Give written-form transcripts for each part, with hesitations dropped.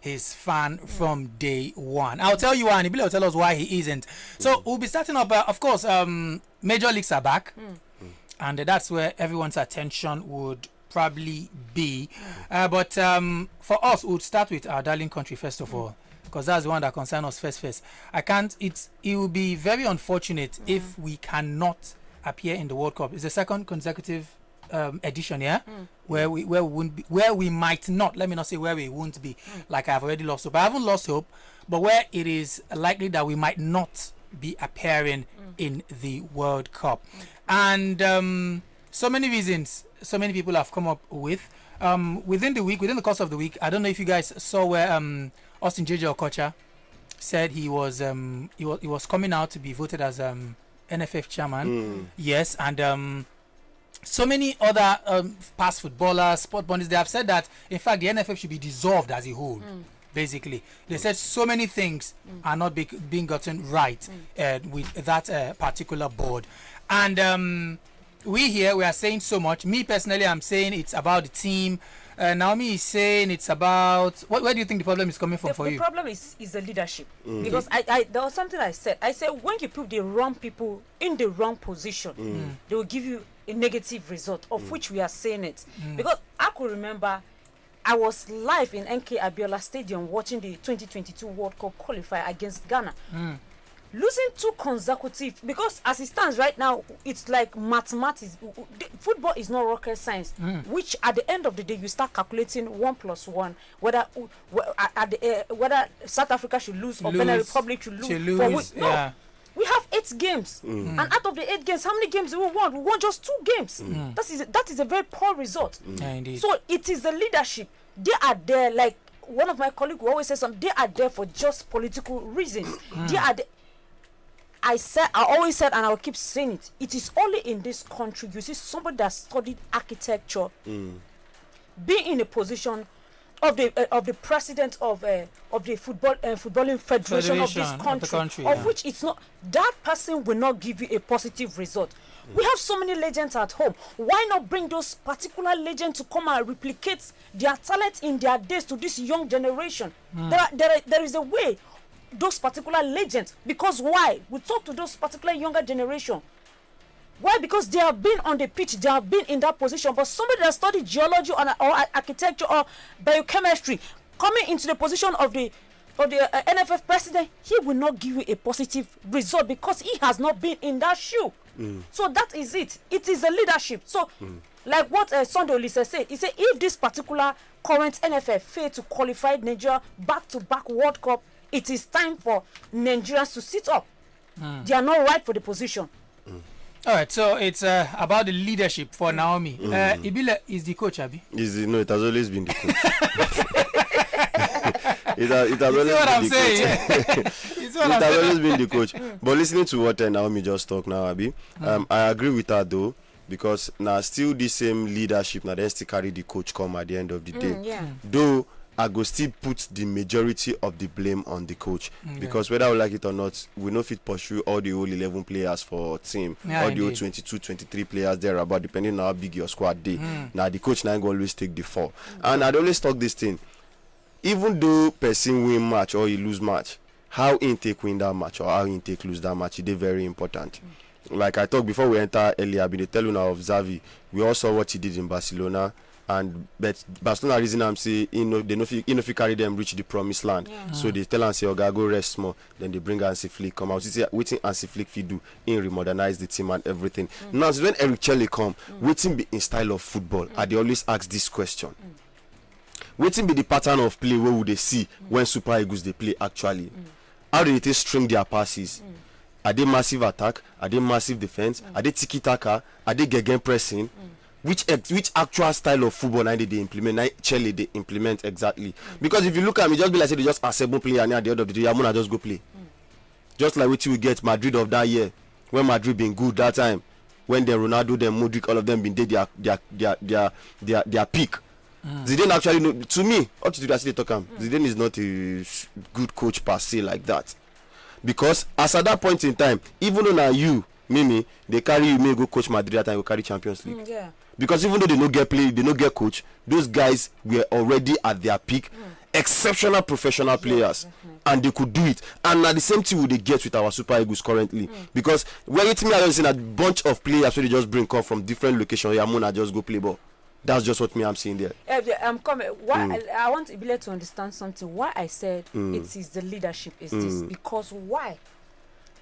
his fan from day one. I'll tell you why, and Ibile will tell us why he isn't. So we'll be starting up, of course, major leagues are back, and that's where everyone's attention would probably be. But for us, we'll start with our darling country first of all, because that's the one that concerns us first. It will be very unfortunate if we cannot appear in the World Cup. It's the second consecutive edition, where we might not, let me not say where we won't be, like I've already lost hope. I haven't lost hope, but where it is likely that we might not be appearing in the World Cup. And so many reasons, so many people have come up with. Within the course of the week, I don't know if you guys saw where Austin J.J. Okocha said he was coming out to be voted as NFF chairman. Yes, and so many other past footballers, sport bodies, they have said that in fact the NFF should be dissolved as a whole. Basically, they said so many things are not being gotten right with that particular board. And we are saying so much. Me personally, I'm saying it's about the team. Naomi is saying it's about where do you think the problem is coming from for you? The problem is the leadership. Because there was something I said when you put the wrong people in the wrong position, they will give you a negative result, of which we are saying it. Because I could remember I was live in NK Abiola Stadium watching the 2022 World Cup qualifier against Ghana. Losing 2 consecutive, because as it stands right now, it's like mathematics. Football is not rocket science, which at the end of the day, you start calculating 1 + 1, whether South Africa should lose or Benin Republic should lose. We have 8 games, and out of the 8 games, how many games do we won? We won just 2 games. That is a very poor result. So it is the leadership. They are there, like one of my colleagues who always says something. They are there for just political reasons. They are there. I always said, and I'll keep saying it. It is only in this country you see somebody that studied architecture, being in a position of the president of the footballing federation of this country, of which it's not, that person will not give you a positive result. We have so many legends at home. Why not bring those particular legends to come and replicate their talent in their days to this young generation? There is a way. Those particular legends, because why? We talk to those particular younger generation. Why? Because they have been on the pitch, they have been in that position. But somebody that studied geology or architecture or biochemistry coming into the position of the NFF president, he will not give you a positive result because he has not been in that shoe. So that is it. It is a leadership. So like what Sunday Olise said, he said if this particular current NFF fail to qualify Nigeria back-to-back World Cup, it is time for Nigerians to sit up. They are not right for the position. All right, so it's about the leadership for Naomi. Ibile is the coach, Abi? No, it has always been the coach. it has always been the coach. But listening to what Naomi just talked now, Abi, I agree with her though, because now still the same leadership, now they still carry the coach come at the end of the day. Though I go still put the majority of the blame on the coach, because whether I like it or not, we know if it pursue all the whole 11 players for team, all the whole 22, 23 players there about, depending on how big your squad day. Now the coach now go always take the fall. And I'd always talk this thing, even though person win match or he lose match, how he take win that match or how he take lose that match, it is very important. Like I talked before we enter earlier, I've been telling now of Xavi, we all saw what he did in Barcelona. But Barcelona reason I'm saying they know if you carry them reach the promised land. So they tell Hansi Oga go rest more. Then they bring Hansi Flick come out. See waiting Hansi Flick fi do in remodernize the team and everything. Now so when Eric Chelle come, waiting be in style of football. I they always ask this question. Waiting be the pattern of play where would they see when Super Eagles they play actually? How do they string their passes? Are they massive attack? Are they massive defense? Are they tiki taka? Are they gegen pressing? Which actual style of football now they implement? Now Chelsea they implement exactly. Because if you look at me, just be like say they just assemble player and at the end of the day, I'm gonna just go play. Just like what we get Madrid of that year, when Madrid been good that time, when the Ronaldo, them Modric, all of them been their peak. Zidane actually know, to me, up to today talk Zidane is not a good coach per se like that. Because as at that point in time, even though now you, Mimi, they carry you may go coach Madrid that time, you carry Champions League. Because even though they don't get play, they don't get coach, those guys were already at their peak. exceptional professional players, and they could do it. And at the same thing they get with our Super Eagles currently, because when it's me, I'm seeing a bunch of players where they just come from different locations. Yamuna just go play ball. That's just what I'm seeing there. I'm coming. Why I want Ibile to understand something. Why I said it is the leadership is this, because why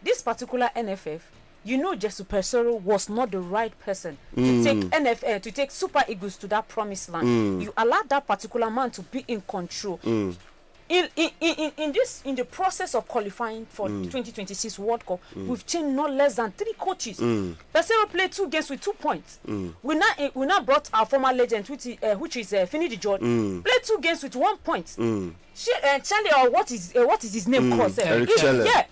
this particular NFF, Jesu Pesoro was not the right person to take NFL, to take Super Eagles to that promised land. You allowed that particular man to be in control. In the process of qualifying for 2026 World Cup, we've changed not less than 3 coaches. Pesero played 2 games with 2 points. We now brought our former legend, which is Finidi George, played 2 games with 1 point. Charlie, or what is his name called? Yeah.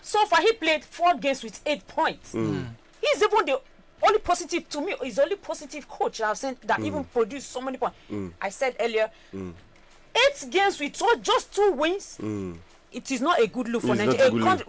So far, he played 4 games with 8 points. He's even the only positive, to me, is only positive coach I've seen that even produced so many points. I said earlier, 8 games with just 2 wins. It is not a good look for Nigeria.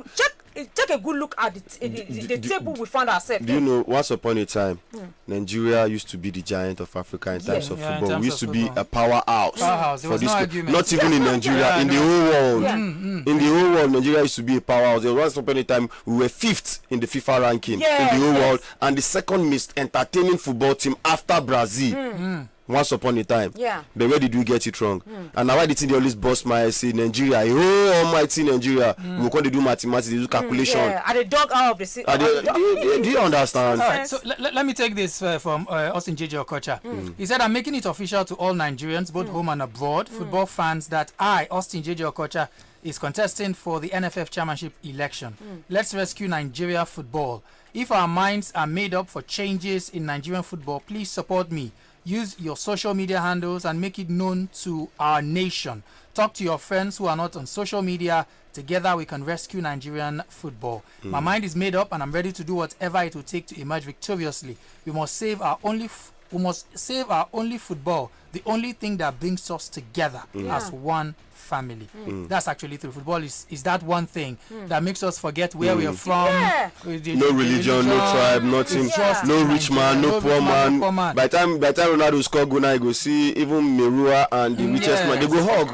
Take a good look at the table we found ourselves. Do you know, once upon a time, Nigeria used to be the giant of Africa in terms of football. We used to be a powerhouse for this. Not even in Nigeria, in the whole world. In the whole world, Nigeria used to be a powerhouse. Once upon a time, we were 5th in the FIFA ranking in the whole world, and the second most entertaining football team after Brazil. Once upon a time. But where did we get it wrong? And now why did they always boss my say Nigeria? Oh, almighty Nigeria. We can't do mathematics, they do calculation. Are the dog out of the city? Do you understand? All right, so let me take this from Austin JJ Okocha. He said, I'm making it official to all Nigerians, both home and abroad, football fans, that I, Austin JJ Okocha, is contesting for the NFF chairmanship election. Let's rescue Nigeria football. If our minds are made up for changes in Nigerian football, please support me. Use your social media handles and make it known to our nation. Talk to your friends who are not on social media. Together we can rescue Nigerian football. My mind is made up and I'm ready to do whatever it will take to emerge victoriously. We must save our only football, the only thing that brings us together as one family. That's actually true. Football is that one thing that makes us forget where we are from. No religion, no tribe, nothing. No rich man, no poor man. By the time Ronaldo score goal now, you go see even Merua and the richest man. They go hug,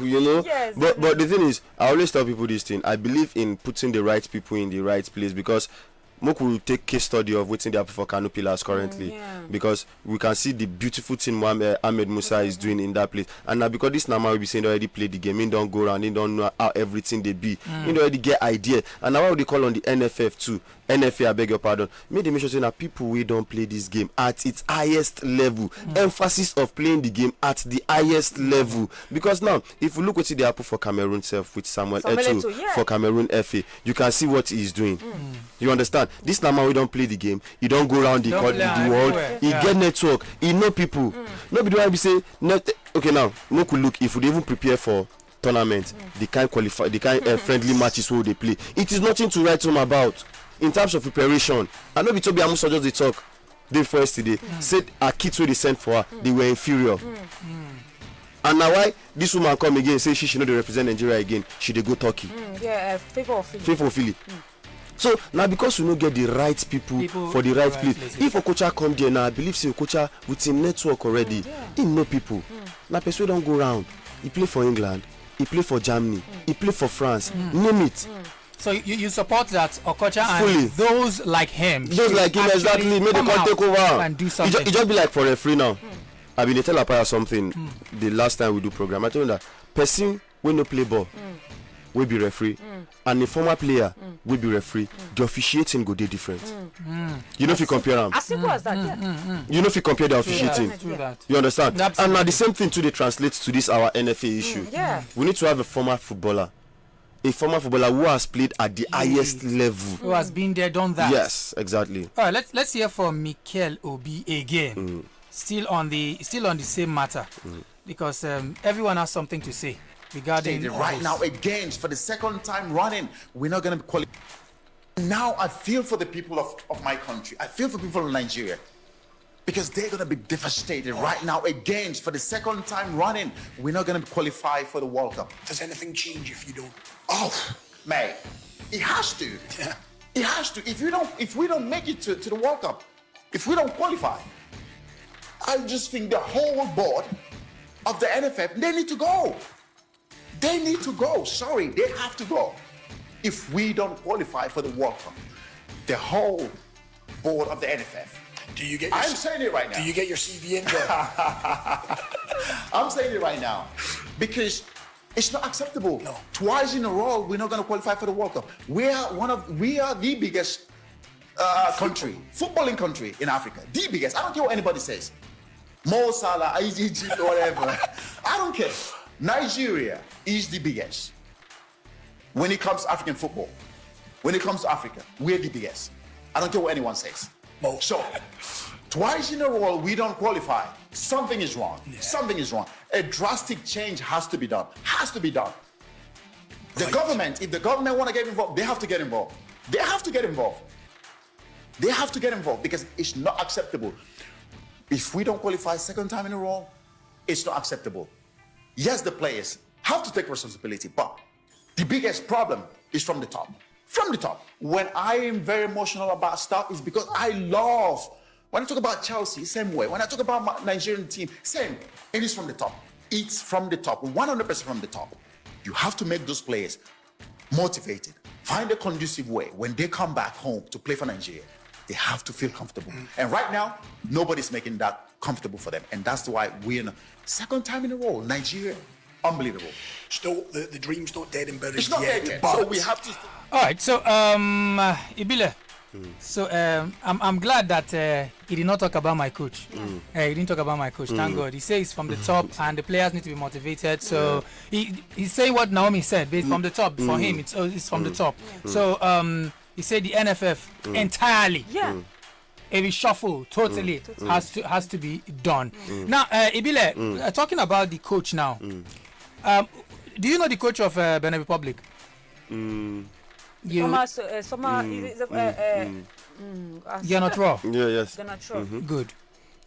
But the thing is, I always tell people this thing. I believe in putting the right people in the right place, because Moku will take case study of what's in there for Kano Pillars currently, because we can see the beautiful thing Ahmed Musa is doing in that place. And now because this Nama will be saying they already played the game, he don't go around, he don't know how everything they be, he don't already get idea. And now what they call on the NFF too, NFA, I beg your pardon, made the mission saying that people we don't play this game at its highest level. Emphasis of playing the game at the highest level. Because now, if we look what they happen for Cameroon self with Samuel Eto'o for Cameroon FA, you can see what he is doing. You understand? This Nama we don't play the game, he don't go around the world, he get network, he know people. Nobody want to be saying, okay now, no could look if we even prepare for tournament, they can't qualify, they can't friendly matches where they play. It is nothing to write home about. In terms of preparation, I know Toby Amusa just they talk day first today, said our kids where they sent for her, they were inferior. And now why this woman come again say she know they represent Nigeria again, she they go Turkey. Favor of Philly. So now because we don't get the right people for the right place. If Okocha come there now, I believe say Okocha with him network already, he know people. Now person don't go around. He play for England, he play for Germany, he play for France, name it. So you support that Okocha and those like him exactly, make the come take over and do something. It just be like for referee now. I mean, they tell Apaya something the last time we do program. I told him that person when no play ball will be referee, and the former player will be referee. The officiating go dey different. You know if you compare them. As simple as that. You know if you compare the officiating. You understand? Absolutely. And now the same thing too they translate to this our NFA issue. We need to have a former footballer who has played at the highest level, who has been there, done that. Yes, exactly. All right, let's hear from Mikel Obi again. Still on the same matter, because everyone has something to say regarding right now again for the second time running. We're not going to qualify. Now I feel for the people of my country. I feel for people in Nigeria, because they're going to be devastated right now again for the second time running. We're not going to qualify for the World Cup. Does anything change if you don't? Oh, man, it has to. It has to. If we don't make it to the World Cup, if we don't qualify, I just think the whole board of the NFF, they need to go. They need to go. Sorry, they have to go. If we don't qualify for the World Cup, the whole board of the NFF. I'm saying it right now. Do you get your CV in, Joe? I'm saying it right now because it's not acceptable. No. Twice in a row, we're not going to qualify for the World Cup. We are the biggest footballing country in Africa. The biggest. I don't care what anybody says. Mo Salah, Egypt, whatever. I don't care. Nigeria is the biggest. When it comes to African football, when it comes to Africa, we're the biggest. I don't care what anyone says. So, twice in a row, we don't qualify. Something is wrong. Yeah. Something is wrong. A drastic change has to be done. Has to be done. The government, if the government want to get involved, they have to get involved. They have to get involved. They have to get involved because it's not acceptable. If we don't qualify second time in a row, it's not acceptable. Yes, the players have to take responsibility, but the biggest problem is from the top. From the top. When I am very emotional about stuff, it's because I love. When I talk about Chelsea, same way. When I talk about my Nigerian team, same. It is from the top. It's from the top, 100% from the top. You have to make those players motivated. Find a conducive way. When they come back home to play for Nigeria, they have to feel comfortable. And right now, nobody's making that comfortable for them. And that's why we're in a second time in a row. Nigeria, unbelievable. Still, the dream's not dead and buried. It's not yet, dead yet. but So we have to. All right. So, Ibile. So I'm glad that he did not talk about my coach. He didn't talk about my coach. Thank God. He says from the top, and the players need to be motivated. So he's saying what Naomi said. But from the top, for him, it's from the top. So he said the NFF entirely. A reshuffle totally has to be done. Now, Ibile, talking about the coach now. Do you know the coach of Benin Republic? You're not Yeah, raw. yes. They're not raw. Good.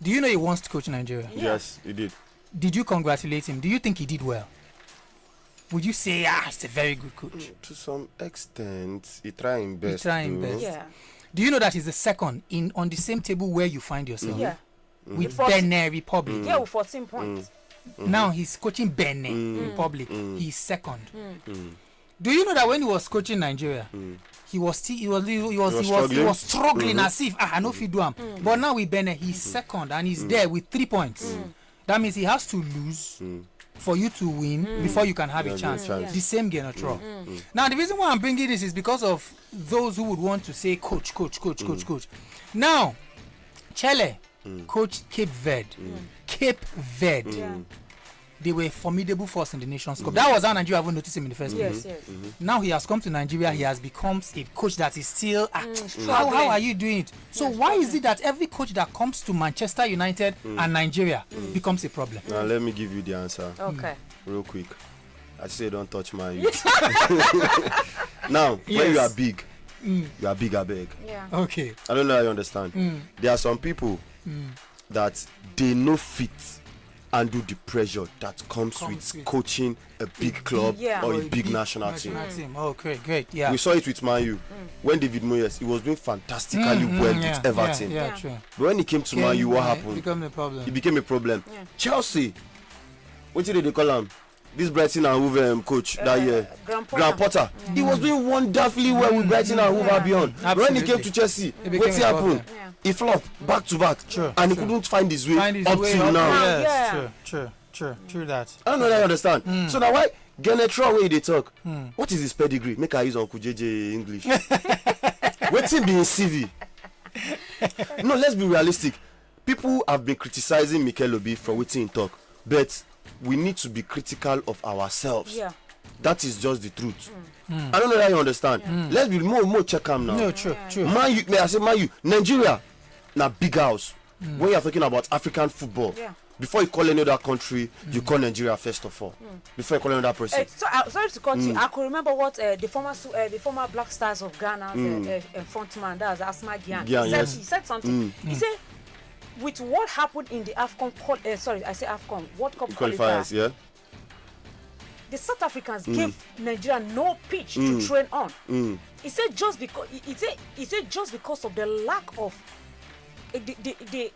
Do you know he wants to coach Nigeria? Yes, he did. Did you congratulate him? Do you think he did well? Would you say, he's a very good coach? To some extent, he trying best. Yeah. Do you know that he's the second on the same table where you find yourself? Yeah. With Benin Republic. Yeah, with 14 points. Now he's coaching Benin Republic. He's second. Do you know that when he was coaching Nigeria, he was struggling as if I know if he do him. But now with Benin, he's second and he's there with 3 points. That means he has to lose for you to win before you can have a chance. The same game, not wrong. Now the reason why I'm bringing this is because of those who would want to say coach. Now, Chile, coach Cape Verde. They were a formidable force in the Nations Cup. That was how Nigeria haven't noticed him in the first place. Now he has come to Nigeria. He has become a coach that is still. How are you doing it? So why is it that every coach that comes to Manchester United and Nigeria becomes a problem? Now let me give you the answer. Okay. Real quick. I say don't touch my youth. Now, when you are big, you are big, I beg. Yeah. Okay. I don't know how you understand. There are some people that they know fit and do the pressure that comes with coaching a big club or a big national team. Oh, great. Yeah. We saw it with Man U. When David Moyes, he was doing fantastically well with Everton. Yeah, true. But when he came to Man U, what happened? He became a problem. Chelsea, what did they call him? This Brighton and Hove coach that year, Graham Potter. He was doing wonderfully well with Brighton and Hove Albion. When he came to Chelsea, what happened? He flopped back to back, and he couldn't find his way up till now. Yes, true that. I don't know that you understand. So now why Genetra way they talk? What is his pedigree? Make I use Uncle JJ English. Waiting being CV. No, let's be realistic. People have been criticizing Mikel Obi for waiting in talk, but we need to be critical of ourselves. That is just the truth. I don't know that you understand. Let's be more check am now. No, true. Man U, Nigeria, na big house. When you are talking about African football, before you call any other country, you call Nigeria first of all. Before you call another person. Sorry to cut you. I could remember what the former Black Stars of Ghana frontman, that was Asma Gyan. He said something. He said, with what happened in the AFCON, World Cup qualifiers, the South Africans gave Nigeria no pitch to train on. He said just because of the lack of the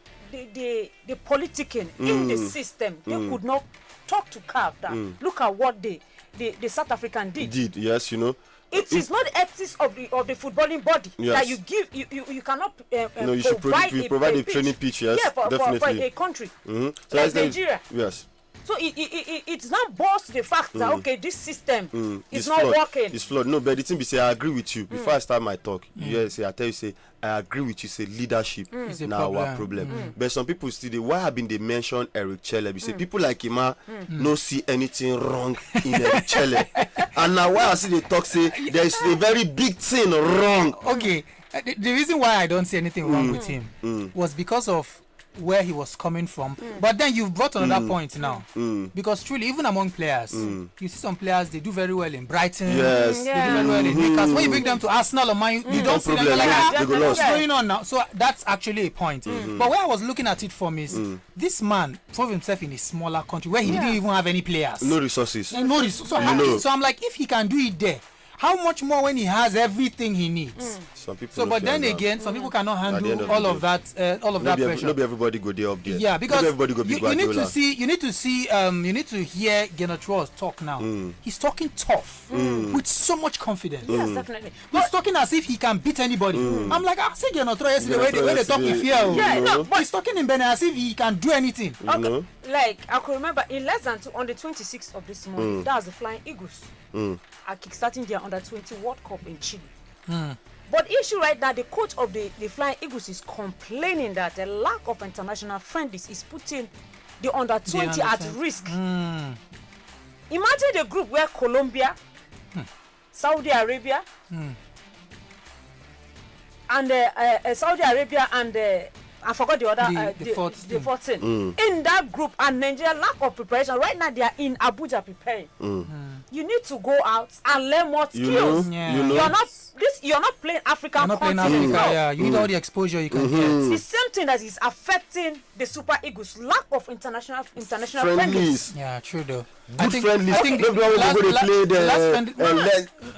politicking in the system, they could not talk to CAF that look at what they the South African did. Yes, you know. It is not the ethics of the footballing body that you give. You cannot no, you provide a training pitch. Yes, definitely. For a country So like Nigeria. Yes. So it's not boss the fact that okay, this system is not flawed. working. It's flawed. No, but the thing be say I agree with you. Before I start my talk, I tell you say I agree with you. Say leadership now our problem. But some people still why have been they mention Eric Chelle? Be say people like him no see anything wrong in Eric Chelle, and now why I see they talk say there is a very big thing wrong. Okay, the reason why I don't see anything wrong with him was because of where he was coming from. But then you've brought another point now, because truly even among players you see some players they do very well in Brighton, Yes. they do very well in Newcastle. When you bring them to Arsenal or Man you don't see them like what's going on now. So that's actually a point. But where I was looking at it from is this man proved himself in a smaller country where he didn't even have any players, No resources. so I'm like, if he can do it there, how much more when he has everything he needs? Some people. So, but then again, some people cannot handle all of that pressure. Not everybody go there up there. Yeah, because not everybody go be you need to hear Genotros talk now. He's talking tough with so much confidence. Yes, definitely. He's talking as if he can beat anybody. I'm like, I said Genotros yesterday when they talk with fear. Yeah, no, but he's talking in Benin as if he can do anything. Okay. Like I could remember in less than on the 26th of this month, that was the Flying Eagles are kickstarting their under-20 World Cup in Chile. But the issue right now, the coach of the Flying Eagles is complaining that the lack of international friendlies is putting the under-20 at risk. Imagine the group where Colombia, Saudi Arabia, and I forgot the other, the 14. In that group, and Nigeria lack of preparation. Right now, they are in Abuja preparing. You need to go out and learn more skills. You're not playing African continent. Yeah. You need all the exposure you can get. It's the same thing that is affecting the Super Eagles. Lack of international friendlies. Yeah, true though. Good friendlies. I think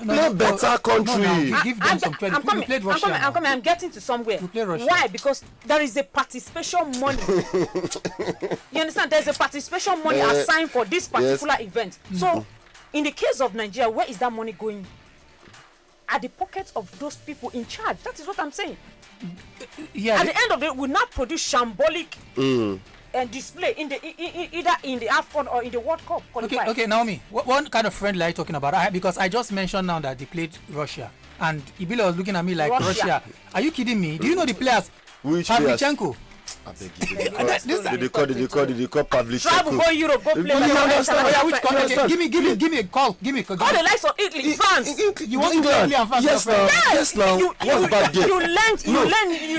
play better country. Give them some credit. We played Russia. I'm getting to somewhere. Why? Because there is a participation money. You understand? There's a participation money assigned for this particular event. So, in the case of Nigeria, where is that money going? At the pockets of those people in charge. That is what I'm saying. Yeah. At the end of it, will not produce shambolic display in the either in the AFCON or in the World Cup. Okay, Naomi, what kind of friendly are you talking about? Because I just mentioned now that they played Russia, and Ibile was looking at me like Russia. Are you kidding me? Do you know the players? Which players? Pavlyuchenko. They call Pavlyuchenko. Travel, go Europe, go play. Which country? Give me a call. Give me a call. All the likes of Italy, France. You want England and France? Yes, now. What's bad there? You learn.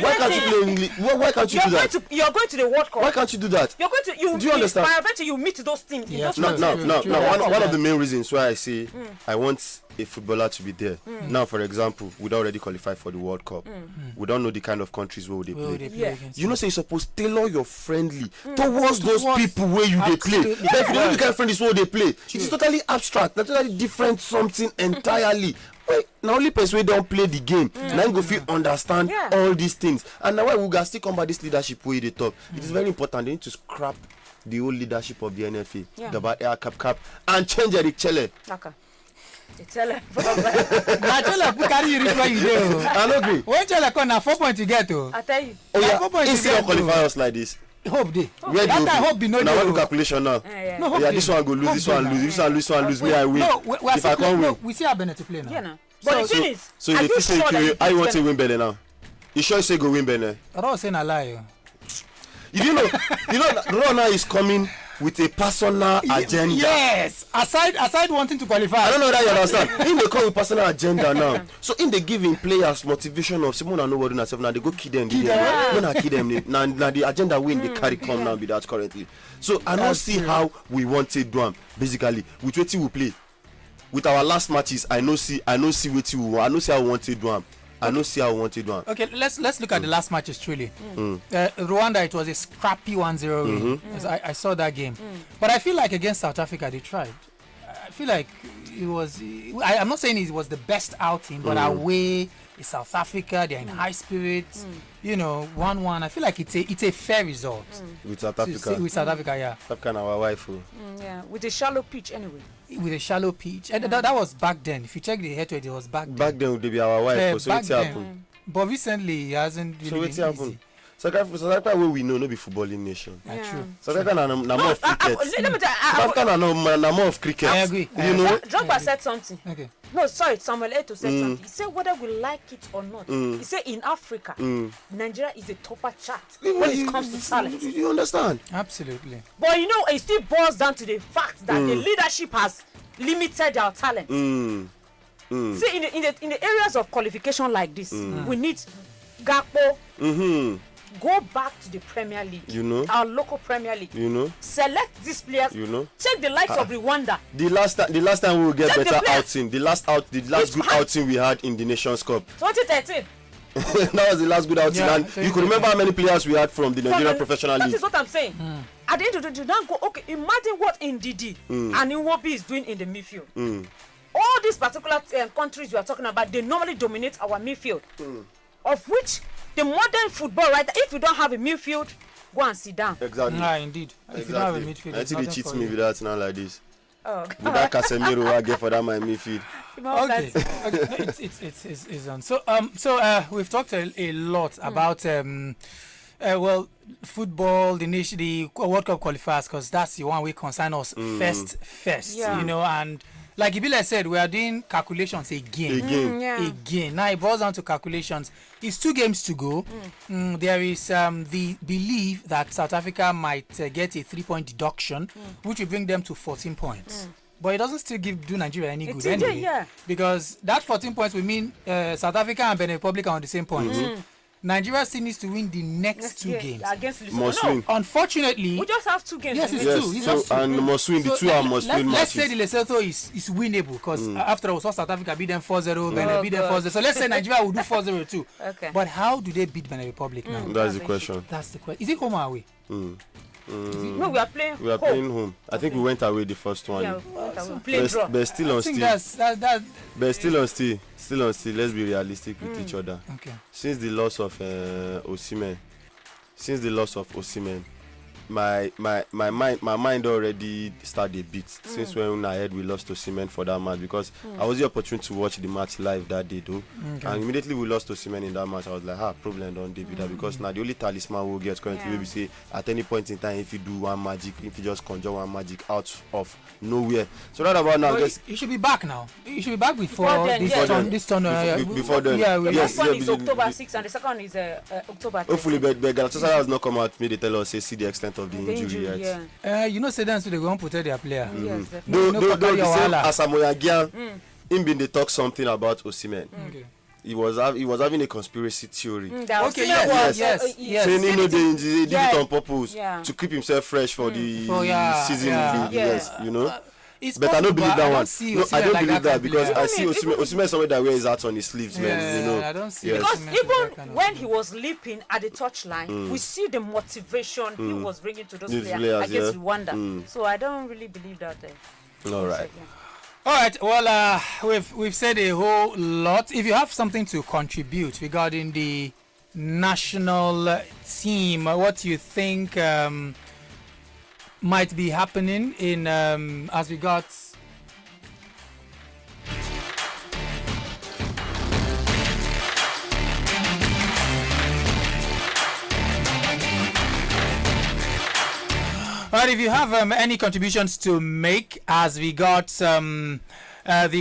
Why can't you play English? Why can't you do that? You're going to the World Cup. Why can't you do that? You're going to. Do you understand? By eventually you meet those teams. No. One of the main reasons why I say I want a footballer to be there. Now, for example, we don't already qualify for the World Cup. We don't know the kind of countries where they play. You know, say you're supposed to tailor your friendly towards those people where you they play. But if you don't know the kind of friendlies where they play, it's totally abstract, totally different something entirely. Wait, now only person we don't play the game. Now go feel understand all these things. And now why we got still come by this leadership way they talk. It is very important. They need to scrap the old leadership of the NFA, the bad air cap, and change Eric Chelle. Okay. Chelle. Carry you reach where you do. I don't agree. When Chelle come now 4 points you get to. I tell you. Oh yeah. Instead of qualify us like this. Hope day. Where that time hope be no. Now what calculation now? No hope. Yeah, this one go lose, this one lose. Me I win. If I can't win, we see our Benin to play now. Yeah, no. But the thing is, so if you say I want to win Benin now. You sure say go win Benin? I don't say a lie. You know, Rona is coming with a personal agenda. Yes. Aside wanting to qualify. I don't know that you understand. In they come with personal agenda now. So in they giving players motivation of someone I know what themselves now they go kill them. When I kill them now the agenda win they carry come now be that currently. So I don't see how we want to do them basically with what we play. With our last matches, I know see what you I know see how we want to do them. I don't see how we want to do it. Okay, let's look at the last matches truly. Rwanda, it was a scrappy 1-0 win. I saw that game. But I feel like against South Africa they tried. I feel like it was I'm not saying it was the best outing, but away in South Africa, they're in high spirits. You know, 1-1. I feel like it's a fair result. With South Africa. With South Africa, yeah. South Africa our wife. Yeah, with a shallow pitch anyway. with a shallow pitch. And that was back then. If you check the head to it, was back then. Back then would be our wife. So it happened. But recently, he hasn't really been easy. South Africa wey we know no be footballing nation. True. South Africa na more of cricket. Let me tell you, South Africa na more of cricket. I agree. You know. Drogba said something. Okay. No, sorry, Samuel Eto'o said something. He said whether we like it or not. He said in Africa, Nigeria is a topper chart when it comes to talent. You understand? Absolutely. But you know, it still boils down to the fact that the leadership has limited our talent. See, in the areas of qualification like this, we need Gakpo. Go back to the Premier League. You know, our local Premier League. You know, select these players. You know, check the likes of Rwanda. The last time we will get better outing. The last good outing we had in the Nations Cup. 2013. That was the last good outing, and you could remember how many players we had from the Nigerian Professional League. That is what I'm saying. At the end of the day, now go. Okay, imagine what Ndidi and Iwobi is doing in the midfield. All these particular countries we are talking about, they normally dominate our midfield, of which the modern football, right? If you don't have a midfield, go and sit down. Exactly. Nah, indeed. Exactly. If you don't have a midfield, I think they cheat me with that now like this. Oh, with that Casemiro I get for that my midfield. Okay. It's on. So we've talked a lot about well, football, the World Cup qualifiers, because that's the one we concern us first. Yeah. You know, and like Ibile said, we are doing calculations again. Again. Now it boils down to calculations. It's 2 games to go. There is the belief that South Africa might get a 3-point deduction, which will bring them to 14 points. But it doesn't still do Nigeria any good anyway. Because that 14 points will mean South Africa and Benin Republic are on the same point. Nigeria still needs to win the next 2 games. Against Lesotho. Must win. Unfortunately, we just have 2 games. Yes, it's Yes, 2. It's so, just 2. and must win the 2 and must win Let's say matches. the Lesotho is winnable because after all, South Africa beat them 4-0, Benin beat them 4-0. So let's say Nigeria will do 4-0 too. Okay. But how do they beat Benin Republic now? That's the question. That's the question. Is it home or away? No, we are playing. We are playing home. I think we went away the first one. Yeah, we play draw. But still on I think still. that. But still on still. Still on still. Let's be realistic with each other. Okay. Since the loss of Osimhen, my mind already started a beat since when I heard we lost to Osimhen for that match, because I was the opportunity to watch the match live that day though. And immediately we lost to Osimhen in that match, I was like, problem don't be that, because now the only talisman we'll get currently maybe say at any point in time, if you do one magic, if you just conjure one magic out of nowhere. So right about now, You should be back now. You should be back before this turn. Before then. Yeah, The Yes, first one is October 6 and the second one is October 10. hopefully, but Galatasaray has not come out. Maybe they tell us, say, see the extent of the injury yet. you know, say them so they go and protect their player. Yes, definitely. Though the same Asamoah Gyan, him been they talk something about Osimhen. Okay. He was having a conspiracy theory. Okay, yes. Saying he know they did it on purpose Yeah. to keep himself fresh for the season. Yeah. Yes, you know. It's But I don't believe that one. See No, I don't like believe that because player. I see Osimhen somewhere that wears his heart on his sleeves, man. You know. I don't see Yes. Because Osimhen with that even kind of when thing. he was leaping at the touchline, we see the motivation he was bringing to those These players players, against yeah. Rwanda. So I don't really believe that. All right. All right. Well, we've said a whole lot. If you have something to contribute regarding the national team, what you think might be happening in as regards. All right, if you have any contributions to make as regards the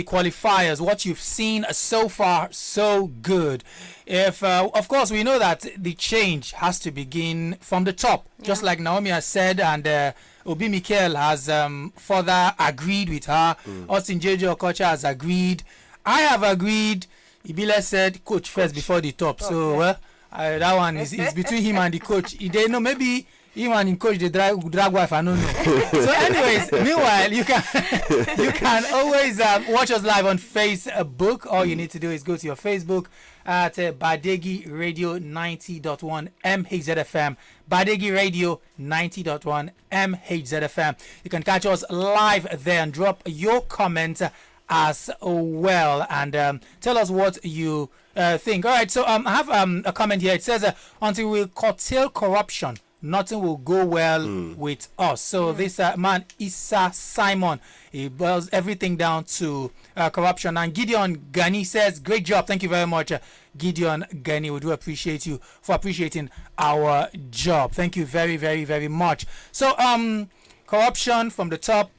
qualifiers, what you've seen so far, so good. If of course we know that the change has to begin from the top, just like Naomi has said, and Obi Mikel has further agreed with her. Austin JJ Okocha has agreed. I have agreed. Ibile said coach first before the top. So that one is between him and the coach. They know maybe. Him and him coach the drag wife, I don't know. So anyways, meanwhile, you can always watch us live on Facebook. All you need to do is go to your Facebook at Badeggi Radio 90.1 MHZFM. Badeggi Radio 90.1 MHZFM. You can catch us live there and drop your comment as well, and tell us what you think. All right, so I have a comment here. It says, until we curtail corruption, nothing will go well with us. So this man, Issa Simon, he boils everything down to corruption. And Gideon Gani says, great job. Thank you very much, Gideon Gani. We do appreciate you for appreciating our job. Thank you very, very, very much. So, corruption from the top.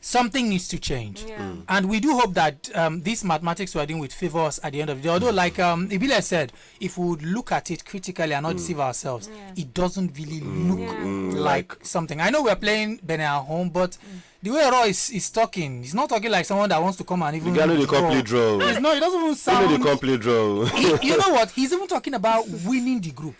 Something needs to change, and we do hope that this mathematics we're doing with favor us at the end of the day. Although, like Ibile said, if we would look at it critically and not deceive ourselves, it doesn't really look like something. I know we're playing Benin at home, but the way Roy is talking, he's not talking like someone that wants to come and even. The guy know the complete draw. He doesn't even sound. He know the complete draw. You know what? He's even talking about winning the group.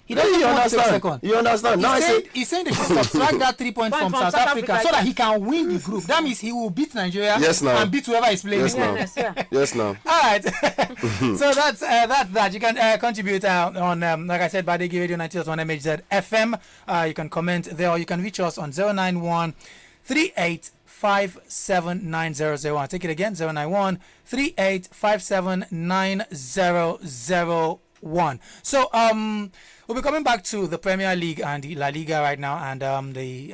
He doesn't even understand. Second. You understand? He's saying they should subtract that 3 points from South Africa so that he can win the group. That means he will beat Nigeria and beat whoever is playing. Yes, now. All right. So that's that. You can contribute on, like I said, Badeggi Radio 90.1 MHZ FM. You can comment there, or you can reach us on 091 38579001. Take it again, 091 38579001. So we'll be coming back to the Premier League and the La Liga right now, and the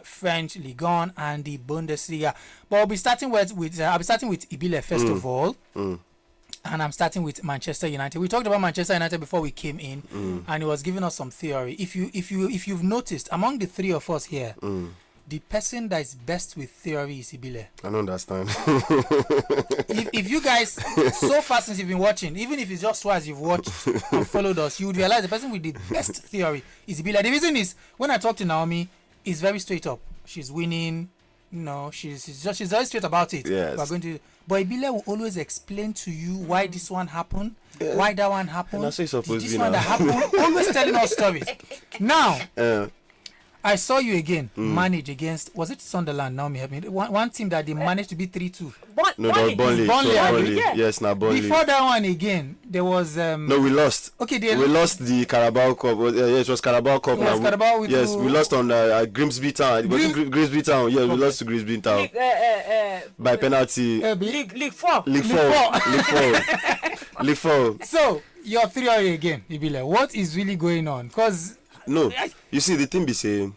French Ligue 1 and the Bundesliga. But I'll be starting with Ibile first of all. And I'm starting with Manchester United. We talked about Manchester United before we came in, and he was giving us some theory. If you've noticed, among the three of us here, the person that is best with theory is Ibile. I don't understand. if you guys, so far since you've been watching, even if it's just twice you've watched and followed us, you would realize the person with the best theory is Ibile. The reason is, when I talk to Naomi, it's very straight up. She's winning. She's very straight about it. Yes. But Ibile will always explain to you why this one happened, why that one happened, this one that happened. Always telling us stories. Now, I saw you again manage against, was it Sunderland? Now, one team that they managed to be 3-2. No, that was Burnley. Yes, now Burnley. Before that one again, there was. No, we lost. Okay, we lost the Carabao Cup. It was Carabao Cup. Yes, Carabao with we lost on Grimsby Town. Grimsby Town. Yeah, we lost to Grimsby Town by penalty. League 4. League 4. So your theory again, Ibile. What is really going on? Because. No, you see, the thing be saying,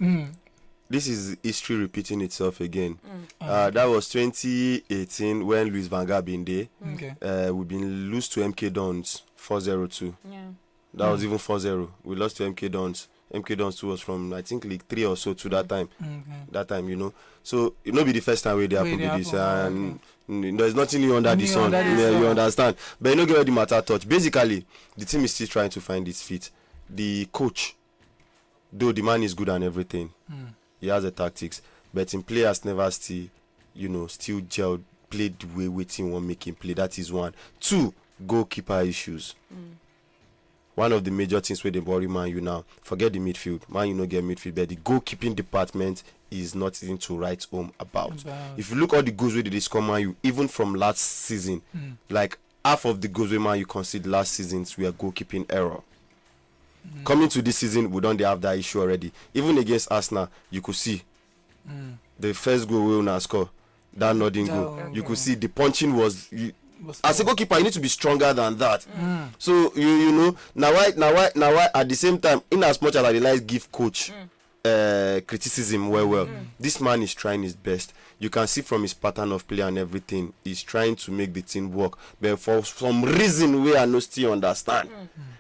this is history repeating itself again. That was 2018 when Luis Van Gaal been there. Okay. We've been lose to MK Dons 4-0-2. That was even 4-0. We lost to MK Dons. MK Dons 2 was from, I think, League 3 or so to that time. That time, So it will be the first time they happen to this. And there's nothing new under the sun. You understand. But you know, get where the matter touch. Basically, the team is still trying to find its feet. The coach, though the man is good and everything, he has the tactics, but in players never still gel, play the way waiting one making play. That is one. Two, goalkeeper issues. One of the major things where they worry Man U now. Forget the midfield. Man U no get midfield, but the goalkeeping department is not even to write home about. If you look at the goals where they score Man U, even from last season, like half of the goals where Man U conceded last seasons were goalkeeping error. Coming to this season, we don't have that issue already. Even against Arsenal, you could see the first goal we will score, that nodding goal. You could see the punching was. As a goalkeeper, you need to be stronger than that. So now why at the same time, in as much as I like give coach criticism, this man is trying his best. You can see from his pattern of play and everything, he's trying to make the team work. But for some reason we are not still understand.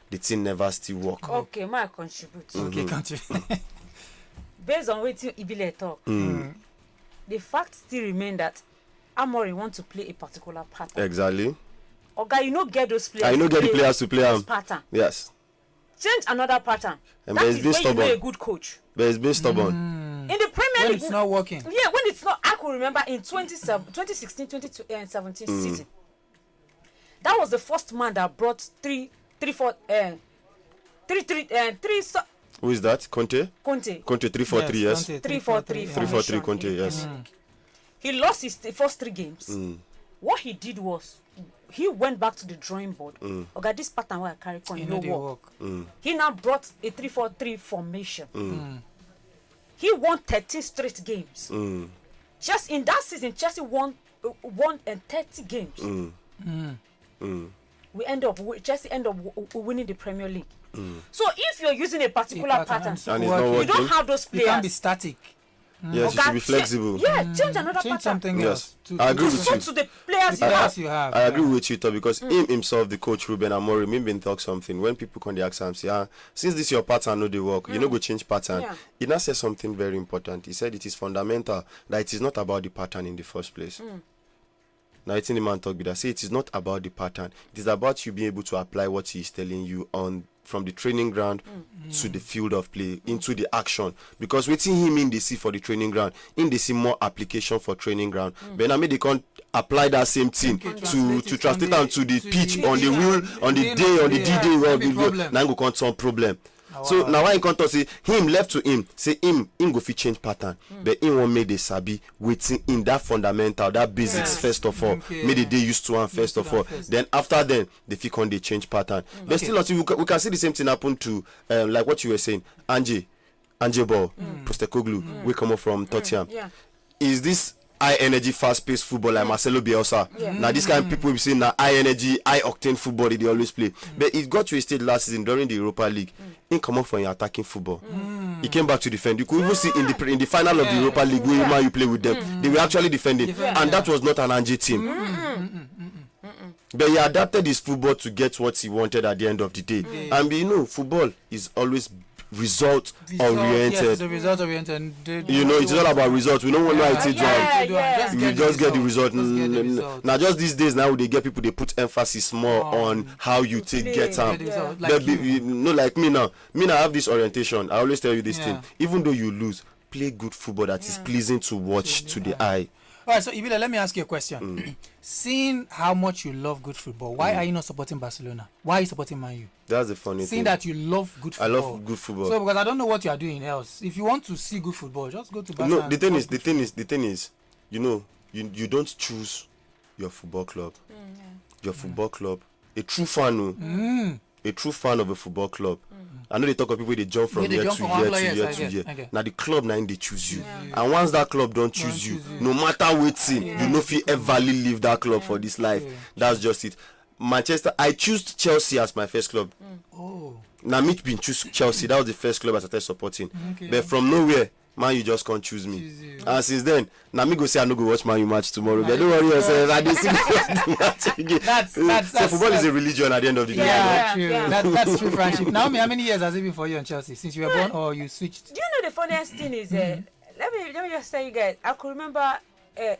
The team never still work. Okay, may I contribute? Okay, contribute. Based on what Ibile talk, the fact still remain that Amorim want to play a particular pattern. Exactly. Okay, get those players. I know get the players to play pattern. Yes. Change another pattern. And that is when you know a good coach. But it's been stubborn. In the Premier League, it's not working. Yeah, when it's not. I could remember in 2016, 2017 season. That was the first man that brought 3-4. Who is that? Conte 3-4-3, yes. 3-4-3 Conte, yes. He lost his first 3 games. What he did was he went back to the drawing board. Okay, this pattern where I carry on no work. He now brought a 3-4-3 formation. He won 13 straight games. Just in that season, Chelsea won 30 games. Chelsea end up winning the Premier League. So if you're using a particular pattern, and it's not working, you don't have those players. You can't be static. Yes, you should be flexible. Change another Change pattern. something Yes, else. I agree To with you. suit to the players you have. you have. I agree with you, too, because him himself, the coach Ruben Amorim, him been talk something. When people come, they ask him, say, since this your pattern, no, they work. You know, go change pattern. Yeah. He now said something very important. He said it is fundamental that it is not about the pattern in the first place. Now, it's in the man talk with us. Say it is not about the pattern. It is about you being able to apply what he is telling you on from the training ground to the field of play into the action. Because waiting him in they see for the training ground, in they see more application for training ground. But now they can't apply that same thing to translate them to the pitch on the wheel on the day on the D-Day. Now go can't solve problem. So now I can't say him left to him say him go fit change pattern, but him won't make the sabi waiting in that fundamental that basics first of all. Make the day used to one first of all. Then after then the fit on they change pattern. But still until we can see the same thing happen to like what you were saying, Ange Ball, Postecoglou, we come up from Tottenham. Is this high energy, fast paced football like Marcelo Bielsa? Now this kind of people we see now high energy, high octane football they always play. But it got to a stage last season during the Europa League. He come up for an attacking football. He came back to defend. You could even see in the final of the Europa League where Man you play with them, they were actually defending, and that was not an Ange team. But he adapted his football to get what he wanted at the end of the day. And you know, football is always result oriented. Yes, the result oriented. You know, it's all about results. We don't want to write it down. You just get the result. Now, just these days now, they get people. They put emphasis more on how you get them. Like me now. I have this orientation. I always tell you this thing. Even though you lose, play good football that is pleasing to watch to the eye. All right, so Ibile, let me ask you a question. Seeing how much you love good football, why are you not supporting Barcelona? Why are you supporting Man U? That's the funny thing. Seeing that you love good football. I love good football. So because I don't know what you are doing else. If you want to see good football, just go to Barcelona. No, the thing is, you know, you don't choose your football club. Your football club, a true fan, a true fan of a football club. I know they talk of people they jump from year to year. Now the club now they choose you, and once that club don't choose you, no matter what you know if you ever leave that club for this life. That's just it. Manchester, I choose Chelsea as my first club. Now me been choose Chelsea. That was the first club I started supporting. But from nowhere, Man, you just can't choose me. And since then, now me go say I no go watch Man U match tomorrow. But don't worry yourself, I did see the match again. So football is a religion at the end of the day. That's true friendship. Naomi, how many years has it been for you on Chelsea since you were born or you switched? Do you know the funniest thing is let me just tell you guys. I could remember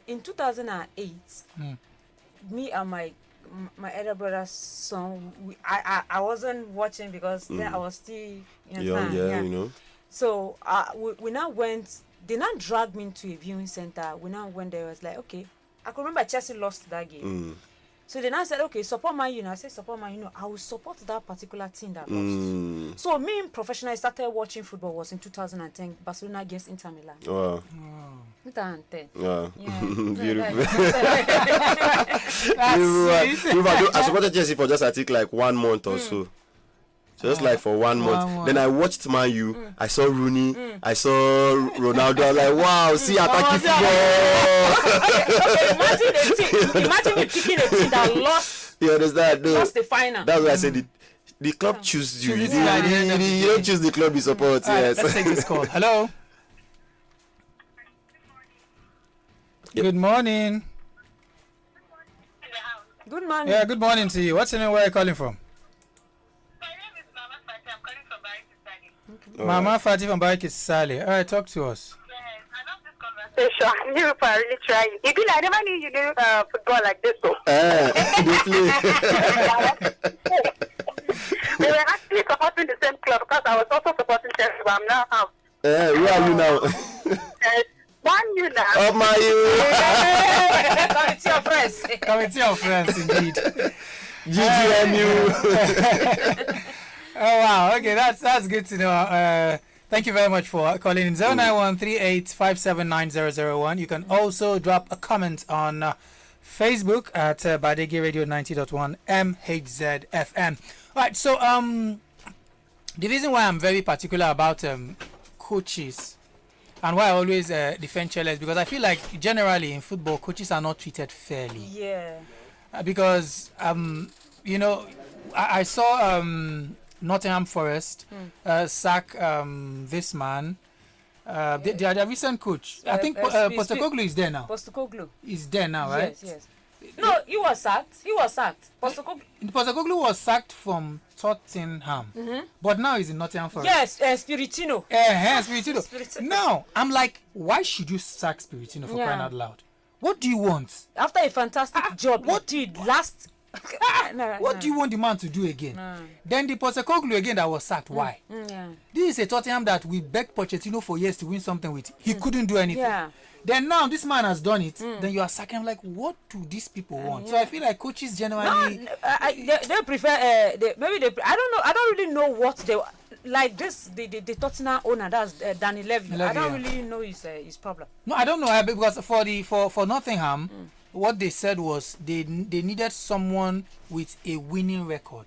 in 2008, me and my elder brother's son. I wasn't watching because then I was still young, you know. So we now went. They now dragged me into a viewing center. We now went there. I was like, okay. I could remember Chelsea lost that game. So they now said, okay, support Man U. I said, support Man U. I will support that particular team that lost. So me, professionally, started watching football was in 2010. Barcelona against Inter Milan. Wow. 2010. Wow. Yeah. I supported Chelsea for just I think like 1 month or so. Just like for 1 month. Then I watched Man U. I saw Rooney. I saw Ronaldo. I was like, wow, see attacking football. Okay, imagine me picking a team that lost. You understand? No. Lost the final. That's why I said the club chooses you. You don't choose the club you support. Yes. Let's take this call. Hello. Good morning. Good morning. Yeah, good morning to you. What's your name? Where are you calling from? Mama Fatih from Bariki Sali. All right, talk to us. Yes, I love this conversation. You are really trying. Even I never knew you do football like this. So. They were actually supporting the same club because I was also supporting Chelsea, but I'm now out. Where are you now? Man U now. Oh my you. Committee of friends. Committee of friends, indeed. GGMU. Oh wow, okay, that's good to know. Thank you very much for calling in 09138579001. You can also drop a comment on Facebook at Badeggi Radio 90.1 MHZFM. Right, so the reason why I'm very particular about coaches and why I always defend Chelsea is because I feel like generally in football coaches are not treated fairly. Yeah. Because you know, I saw Nottingham Forest sack this man. Their recent coach. I think Postecoglou is there now. Postecoglou is there now, right? Yes. No, he was sacked. Postecoglou was sacked from Tottenham, but now he's in Nottingham Forest. Yes, Spiritino. Spiritino. Now, I'm like, why should you sack Spiritino for crying out loud? What do you want? After a fantastic job, what did last? What do you want the man to do again? Then the Postecoglou again that was sacked. Why? This is a Tottenham that we begged Pochettino for years to win something with. He couldn't do anything. Then now this man has done it. Then you are sacking him. Like, what do these people want? So I feel like coaches generally they prefer. I don't know. I don't really know what they like. This the Tottenham owner, that's Danny Levy. I don't really know his problem. No, I don't know because for Nottingham. What they said was they needed someone with a winning record.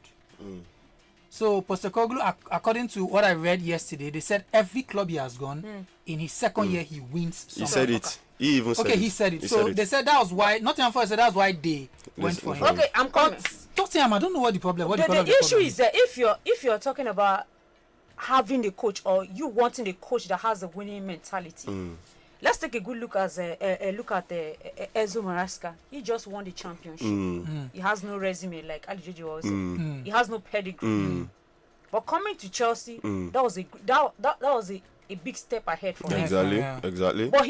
So Postecoglou, according to what I read yesterday, they said every club he has gone, in his second year he wins something. He said it. He even said it. He said it. They said that was why Nottingham Forest said that's why they went for him. Okay, I'm coming. Tottenham, I don't know what the problem. The issue is that if you're talking about having a coach or you wanting a coach that has a winning mentality. Let's take a good look at Enzo Maresca. He just won the championship. He has no resume like Ali Jojo was. He has no pedigree. But coming to Chelsea, that was a big step ahead for him. Exactly. But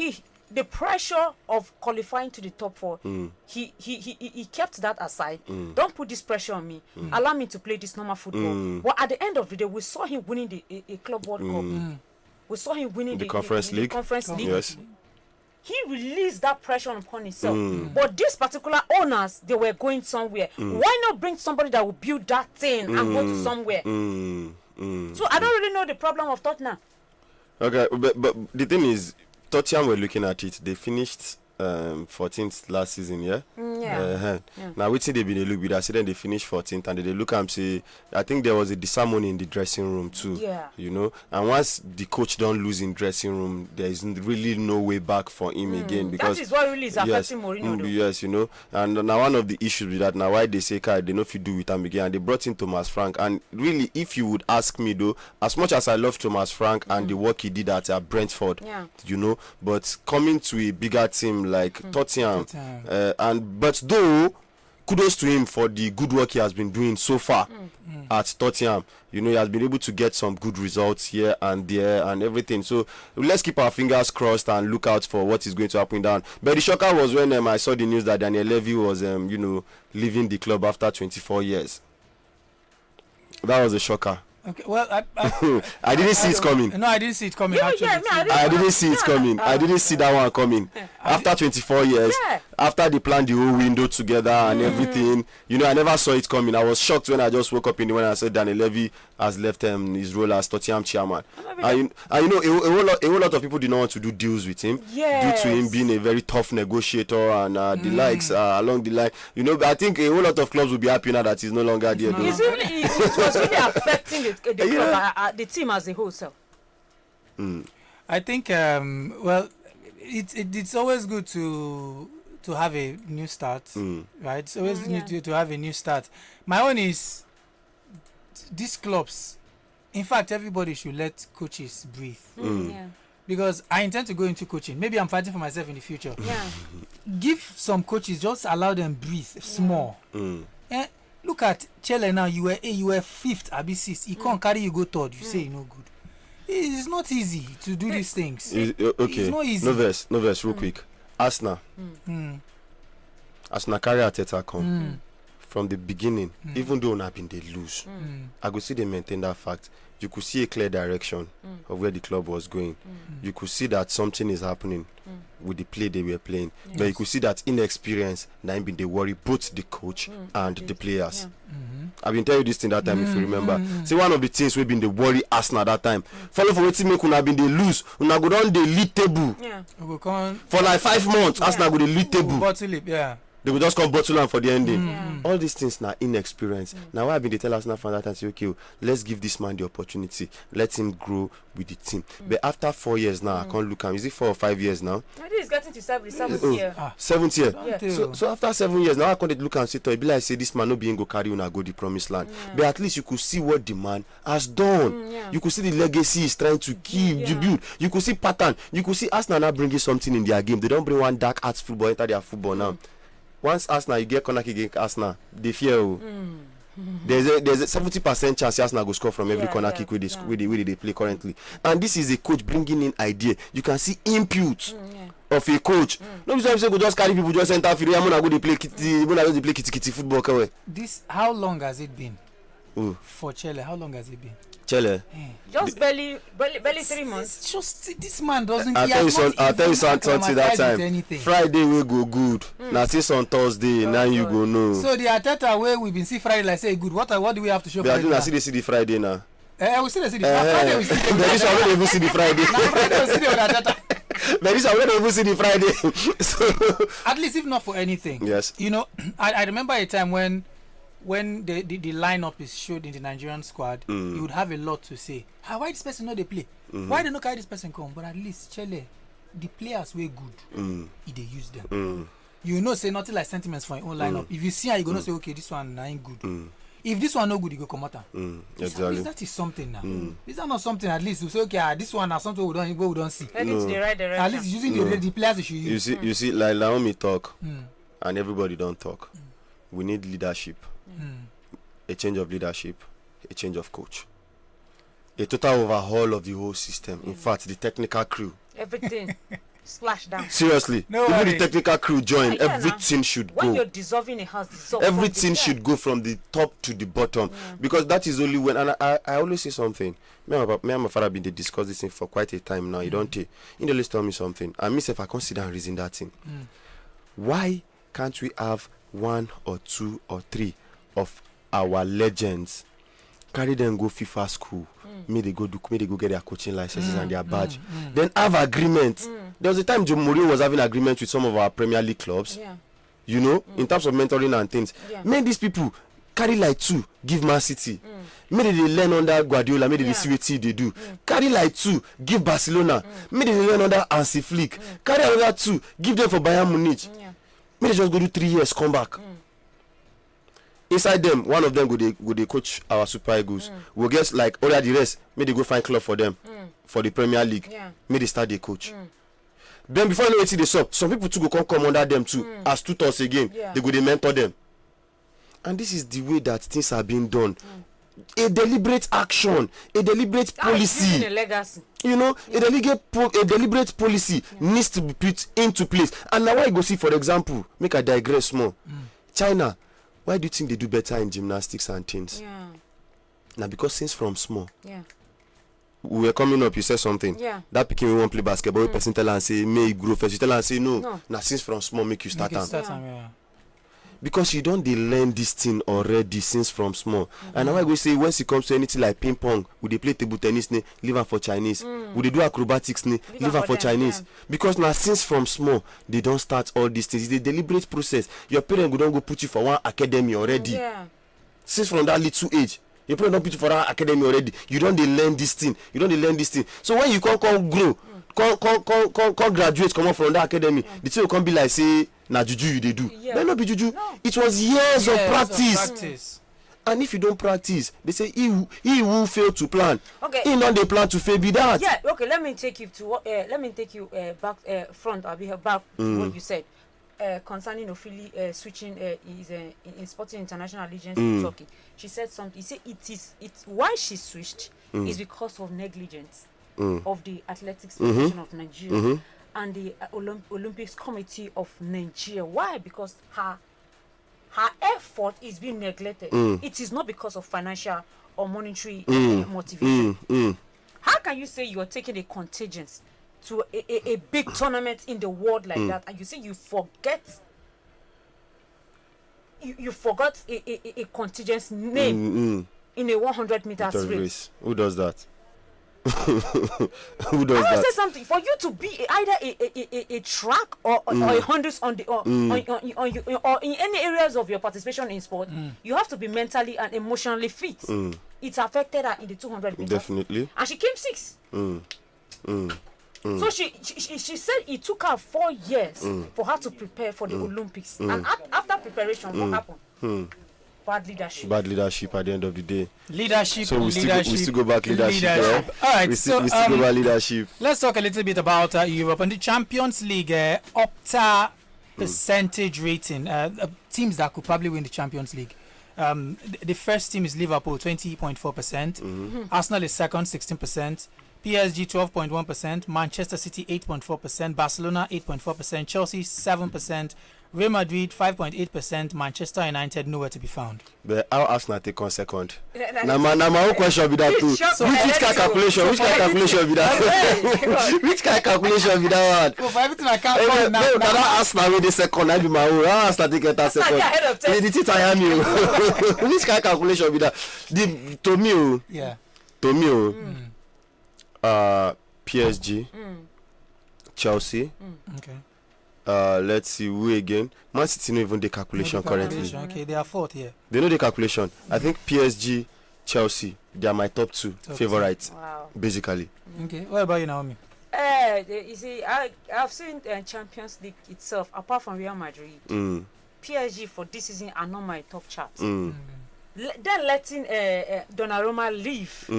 the pressure of qualifying to the top 4, he kept that aside. Don't put this pressure on me. Allow me to play this normal football. But at the end of the day, we saw him winning a Club World Cup. We saw him winning the Conference League. Yes. He released that pressure upon himself. But these particular owners, they were going somewhere. Why not bring somebody that will build that thing and go to somewhere? So I don't really know the problem of Tottenham. Okay, but the thing is, Tottenham were looking at it. They finished 14th last season, yeah? Now, we see they been a look with us. Then they finished 14th, and they look and say, I think there was a disharmony in the dressing room too. You know, and once the coach don't lose in dressing room, there is really no way back for him again, because that is what really is affecting Mourinho. Yes, you know, and now one of the issues with that now why they say they know if you do with him again, and they brought in Thomas Frank. And really, if you would ask me though, as much as I love Thomas Frank and the work he did at Brentford, you know, but coming to a bigger team like Tottenham, but though kudos to him for the good work he has been doing so far at Tottenham. You know, he has been able to get some good results here and there and everything. So let's keep our fingers crossed and look out for what is going to happen down. But the shocker was when I saw the news that Daniel Levy was you know, leaving the club after 24 years. That was a shocker. Okay, well, I didn't see it coming. No, I didn't see it coming. I didn't see it coming. I didn't see that one coming. After 24 years, after they planned the whole window together and everything, you know, I never saw it coming. I was shocked when I just woke up in the morning and I said Daniel Levy has left his role as Tottenham chairman. And you know, a whole lot of people did not want to do deals with him due to him being a very tough negotiator and the likes along the line. You know, but I think a whole lot of clubs will be happy now that he's no longer there. It was really affecting the club, the team as a whole. So. I think well, it's always good to have a new start, right? It's always good to have a new start. My own is these clubs. In fact, everybody should let coaches breathe. Because I intend to go into coaching. Maybe I'm fighting for myself in the future. Give some coaches, just allow them breathe small. Look at Chile now. You were fifth, Abi sixth. He can't carry you go third. You say you no good. It's not easy to do these things. Okay. It's not easy. No verse, real quick. Arsenal carry Arteta come from the beginning. Even though not been they lose, I could see they maintain that fact. You could see a clear direction of where the club was going. You could see that something is happening with the play they were playing. But you could see that inexperience now been they worry both the coach and the players. I've been telling you this thing that time if you remember. See, one of the things we've been the worry Arsenal that time. Follow for what team make una been they lose. Una go down the league table. For like 5 months, Arsenal go the league table. They will just come bottle am for the ending. All these things now inexperience. Now I been they tell us now from that time say, okay, let's give this man the opportunity, let him grow with the team. But after 4 years now, I can't look at him. Is it 4 or 5 years now? Maybe he's getting to 7th year. 7th year. Yeah. So after 7 years now, I can't look and say, to be like say this man no being go carry on go the promised land. But at least you could see what the man has done. You could see the legacy he's trying to keep, you build. You could see pattern. You could see Arsenal now bringing something in their game. They don't bring one dark arts football into their football now. Once Arsenal, you get corner kick against Arsenal, they fear. There's a 70% chance Arsenal go score from every corner kick with they play currently. And this is a coach bringing in idea. You can see input of a coach. No be say go just carry people just enter free. I'm gonna go they play kitty football. This how long has it been? For Chelle, how long has it been? Chelle. Just barely 3 months. It's just this man doesn't. I'll tell you something that time. Friday will go good. Now since on Thursday, now you go no. So the Arteta way we've been see Friday like say good. What do we have to show? But I think I see the Friday now. We see the Friday. We see the Friday. This one we even see the Friday. Friday we see the Arteta. But this one we even see the Friday. So at least if not for anything. Yes. You know, I remember a time when the lineup is showed in the Nigerian squad, you would have a lot to say. Why this person not they play? Why they not carry this person come? But at least Chelle, the players were good. They use them. You know, say nothing like sentiments for your own lineup. If you see how you gonna say, okay, this one ain't good. If this one no good, you go come out. Exactly. That is something now. Is that not something at least you say, okay, this one is something we don't see. Heading to the right direction. At least using the players you should use. You see, like Naomi talk, and everybody don't talk. We need leadership. A change of leadership, a change of coach, a total overhaul of the whole system. In fact, the technical crew, everything splash down. Seriously, even the technical crew join. Everything should go. When you're dissolving a house, everything should go from the top to the bottom, because that is only when. And I always say something. Me and my father been discuss this thing for quite a time now. You don't take. You always tell me something. And myself, I consider and reason that thing. Why can't we have 1 or 2 or 3 of our legends, carry them go FIFA school, may they go get their coaching licenses and their badge, then have agreement. There was a time Joe Mourinho was having agreement with some of our Premier League clubs, you know, in terms of mentoring and things. May these people carry like 2, give Man City. May they learn under Guardiola, may they see what they do. Carry like 2, give Barcelona. May they learn under Hansi Flick. Carry another 2, give them for Bayern Munich. May they just go do 3 years, come back. Inside them, one of them go they coach our Super Eagles. We'll get like all the rest. May they go find club for them for the Premier League. May they start the coach. Then before you know it, they sub. Some people too go come under them too as tutors again. They go they mentor them. And this is the way that things are being done. A deliberate action, a deliberate policy. A legacy. You know, a deliberate policy needs to be put into place. And now I go see, for example, make I digress more. China. Why do you think they do better in gymnastics and things? Now because since from small, we were coming up, you said something. That picking we won't play basketball. Person tell and say, may grow first. You tell and say no. Now since from small, make you start time. Because you don't learn this thing already since from small. And now I go say, once it comes to anything like ping pong, would they play table tennis, leave her for Chinese? Would they do acrobatics, leave her for Chinese? Because now since from small, they don't start all these things. It's a deliberate process. Your parents don't go put you for one academy already. Since from that little age, your parents don't put you for that academy already. You don't learn this thing. So when you come grow, come graduate, come out from that academy, the thing will come be like say, na juju you they do. But not be juju. It was years of practice. And if you don't practice, they say he will fail to plan. He not the plan to fail be that. Let me take you to back front. I'll be back to what you said concerning Ofili switching in Sporting International Allegiance to Turkey. She said something. She said it's why she switched is because of negligence of the Athletics Federation of Nigeria and the Olympics Committee of Nigeria. Why? Because her effort is being neglected. It is not because of financial or monetary motivation. How can you say you are taking a contingent to a big tournament in the world like that, and you say you forgot a contingent's name in a 100 meters race? Who does that? Who does I that? say something. For you to be either a track or a hundreds on the or in any areas of your participation in sport, you have to be mentally and emotionally fit. It affected her in the 200 meters. Definitely. And she came 6th. So she said it took her 4 years for her to prepare for the Olympics. And after preparation, what happened? Bad leadership. Bad leadership at the end of the day. Leadership. So we still go back leadership. Yeah? All right. We still so go back leadership. let's talk a little bit about Europe and the Champions League Opta percentage rating. Teams that could probably win the Champions League. The first team is Liverpool, 20.4%. Arsenal is second, 16%. PSG 12.1%, Manchester City 8.4%, Barcelona 8.4%, Chelsea 7%, Real Madrid 5.8%, Manchester United nowhere to be found. But how Arsenal take on second? Now my own question be that too. Which kind of calculation? Which kind of calculation be that? Which kind of calculation be that one? For everything I can't Hey, no, that Arsenal with the second, I be my own. How Arsenal take that second? Hey, the teeth I am you. Which kind of calculation be that? To me, PSG, Chelsea. Okay. Let's see who again. Man City no even the calculation currently. Okay, they are fourth here. They know the calculation. I think PSG, Chelsea, they are my top two favorites. Wow. Basically. Okay. What about you, Naomi? You see, I've seen Champions League itself, apart from Real Madrid. PSG for this season are not my top chart. Then letting Donnarumma leave.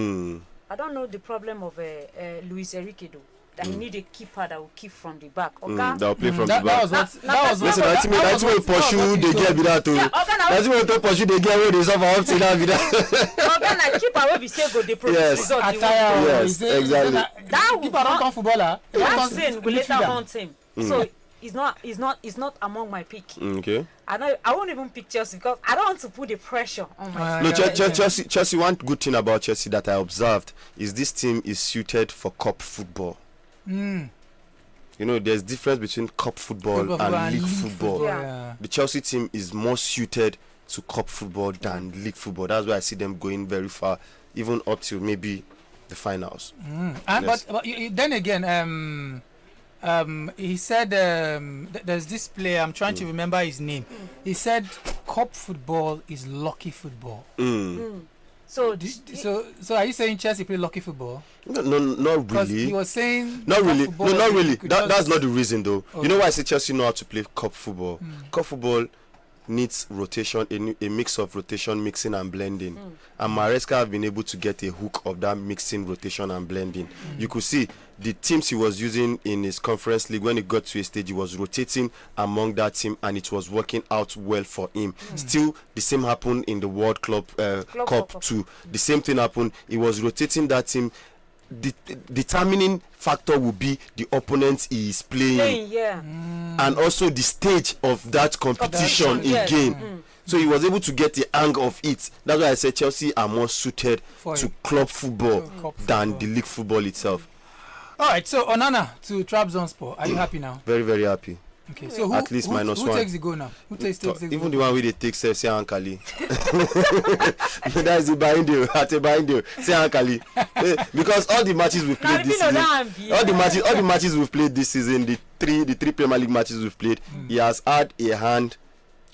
I don't know the problem of Luis Enrique though. That he need a keeper that will keep from the back. That will play from the back. That was what. Listen, that's what pursue the gear be that too. That's what to pursue the gear where they suffer up to that be that. Like keeper will be say go they produce result. Yes, exactly. That will keeper don't come footballer. That thing will later haunt him. So it's not among my pick. Okay. I won't even pick Chelsea because I don't want to put the pressure on my No, Chelsea, one good thing about Chelsea that I observed is this team is suited for cup football. You know, there's difference between cup football and league football. Yeah. The Chelsea team is more suited to cup football than league football. That's why I see them going very far, even up to maybe the finals. But then again, he said there's this player, I'm trying to remember his name. He said cup football is lucky football. So are you saying Chelsea play lucky football? No, not really. He was saying not really. No, not really. That's not the reason though. Okay. You know why I say Chelsea know how to play cup football? Cup football needs rotation, a mix of rotation, mixing and blending. And Maresca have been able to get a hook of that mixing, rotation and blending. You could see the teams he was using in his conference league, when he got to a stage, he was rotating among that team and it was working out well for him. Still, the same happened in the World Club Cup too. The same thing happened. He was rotating that team. The determining factor will be the opponent he is playing. And also the stage of that competition again. So he was able to get the hang of it. That's why I said Chelsea are more suited to club football than the league football itself. All right, so Onana to Trabzonspor. Are you happy now? Very, very happy. Okay, so at least minus who one. takes the goal now? Who takes even the one where they take say Ankali. That's the buying deal. At a buying deal. Say Ankali. Because all the matches we've played this season, all the matches we've played this season, the three Premier League matches we've played, he has had a hand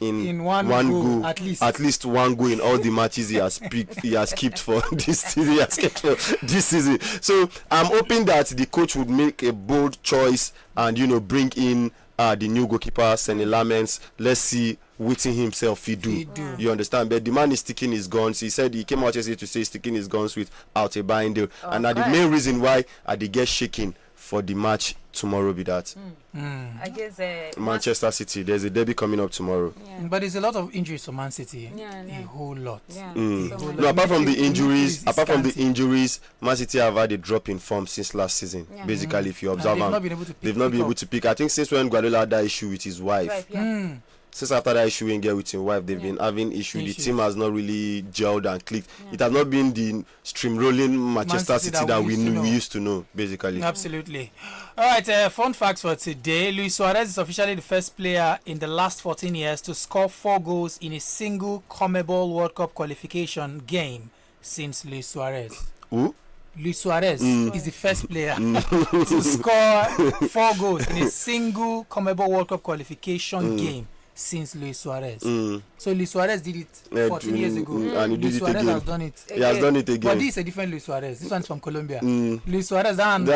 in one goal, at least one goal in all the matches he has kept for this season. So I'm hoping that the coach would make a bold choice and bring in the new goalkeeper Senne Lammens. Let's see what himself he do. You understand? But the man is sticking his guns. He said he came out yesterday to say sticking his guns without a buying deal. And now the main reason why they get shaking for the match tomorrow be that I guess Manchester City, there's a derby coming up tomorrow. But there's a lot of injuries for Man City. A whole lot. No, apart from the injuries, Man City have had a drop in form since last season. Basically, if you observe, they've not been able to pick. I think since when Guardiola had that issue with his wife. Since after that issue in get with his wife, they've been having issues. The team has not really gelled and clicked. It has not been the stream-rolling Manchester City that we used to know, basically. Absolutely. All right, fun facts for today. Luis Suarez is officially the first player in the last 14 years to score 4 goals in a single CONMEBOL World Cup qualification game since Luis Suarez. Who? Luis Suarez is the first player to score 4 goals in a single CONMEBOL World Cup qualification game since Luis Suarez. So Luis Suarez did it 14 years ago. And Luis Suarez has done it. He has done it again. But this is a different Luis Suarez. This one's from Colombia. Luis Suarez from the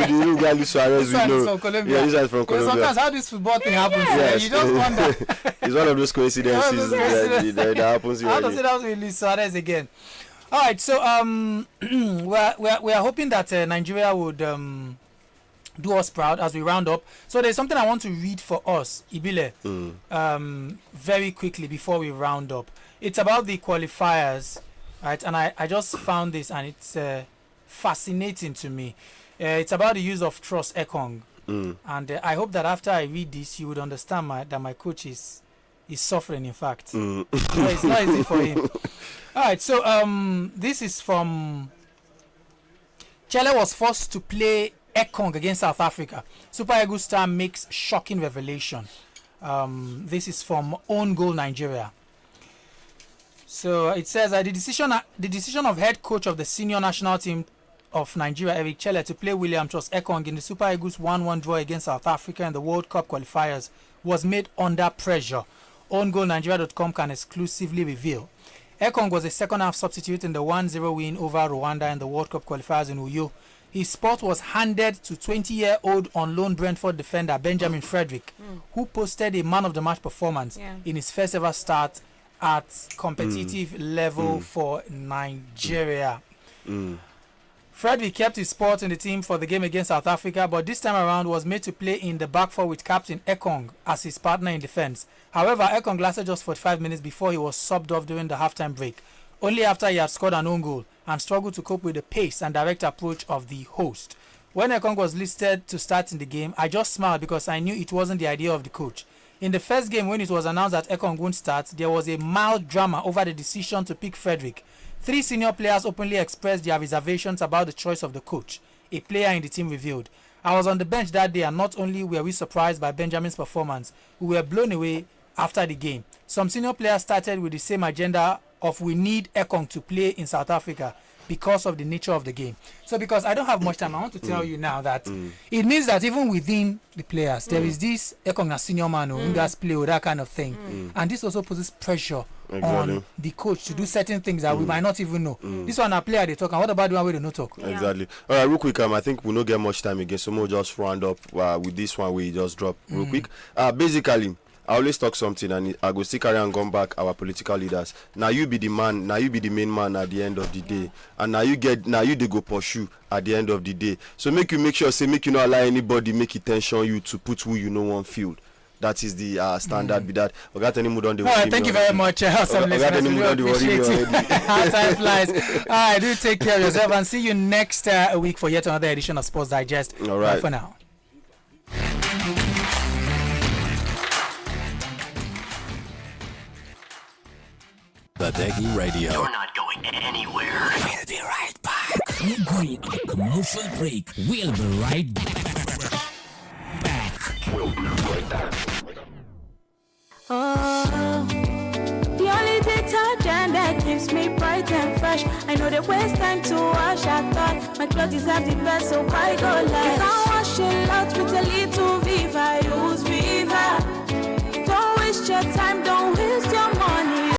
Uruguay Luis Suarez we know. From Colombia. Yeah, this is from Colombia. Sometimes how this football thing happens, Yes. you just wonder. It's one of those coincidences that happens. How does it happen with Luis Suarez again? All right, so we are hoping that Nigeria would do us proud as we round up. So there's something I want to read for us, Ibile, very quickly before we round up. It's about the qualifiers, right? And I just found this and it's fascinating to me. It's about the use of Trust Ekong. And I hope that after I read this, you would understand that my coach is suffering, in fact. No, it's not easy for him. All right, so this is from... Chile was forced to play Ekong against South Africa. Super Eagles star makes shocking revelation. This is from Own Goal Nigeria. So it says the decision of head coach of the senior national team of Nigeria, Eric Chelle, to play William Trust Ekong in the Super Eagles 1-1 draw against South Africa in the World Cup qualifiers was made under pressure. OwnGoalNigeria.com can exclusively reveal. Ekong was a second-half substitute in the 1-0 win over Rwanda in the World Cup qualifiers in Uyo. His spot was handed to 20-year-old on-loan Brentford defender Benjamin Frederick, who posted a man-of-the-match performance in his first-ever start at competitive level for Nigeria. Frederick kept his spot in the team for the game against South Africa, but this time around was made to play in the back four with captain Ekong as his partner in defense. However, Ekong lasted just 45 minutes before he was subbed off during the halftime break, only after he had scored an own goal and struggled to cope with the pace and direct approach of the host. When Ekong was listed to start in the game, I just smiled because I knew it wasn't the idea of the coach. In the first game, when it was announced that Ekong won't start, there was a mild drama over the decision to pick Frederick. 3 senior players openly expressed their reservations about the choice of the coach, a player in the team revealed. I was on the bench that day, and not only were we surprised by Benjamin's performance, we were blown away after the game. Some senior players started with the same agenda of we need Ekong to play in South Africa because of the nature of the game. So because I don't have much time, I want to tell you now that it means that even within the players, there is this Ekong as senior man who does play or that kind of thing. And this also poses pressure on the coach to do certain things that we might not even know. This one a player they talk, and what about the one where they no talk? Exactly. All right, real quick, I think we don't get much time again, so we'll just round up with this one we just drop real quick. Basically, I always talk something and I go still carry and come back our political leaders. Now you be the man, now you be the main man at the end of the day. And now you they go pursue at the end of the day. So make sure, make you not allow anybody make it tension you to put who you know on field. That is the standard be that. We got any mood on the thank you very much. Awesome listeners. We really appreciate it. Time flies. All right, do take care of yourself and see you next week for yet another edition of Sports Digest. All right. Bye for now. Badeggi Radio. You're not going anywhere. We'll be right back. We're going on a commercial break. We'll be right back. The only detergent that keeps me bright and fresh. I know the waste time to wash. I thought my clothes have the best, so why go less? You can't wash a lot with a little Viva. I use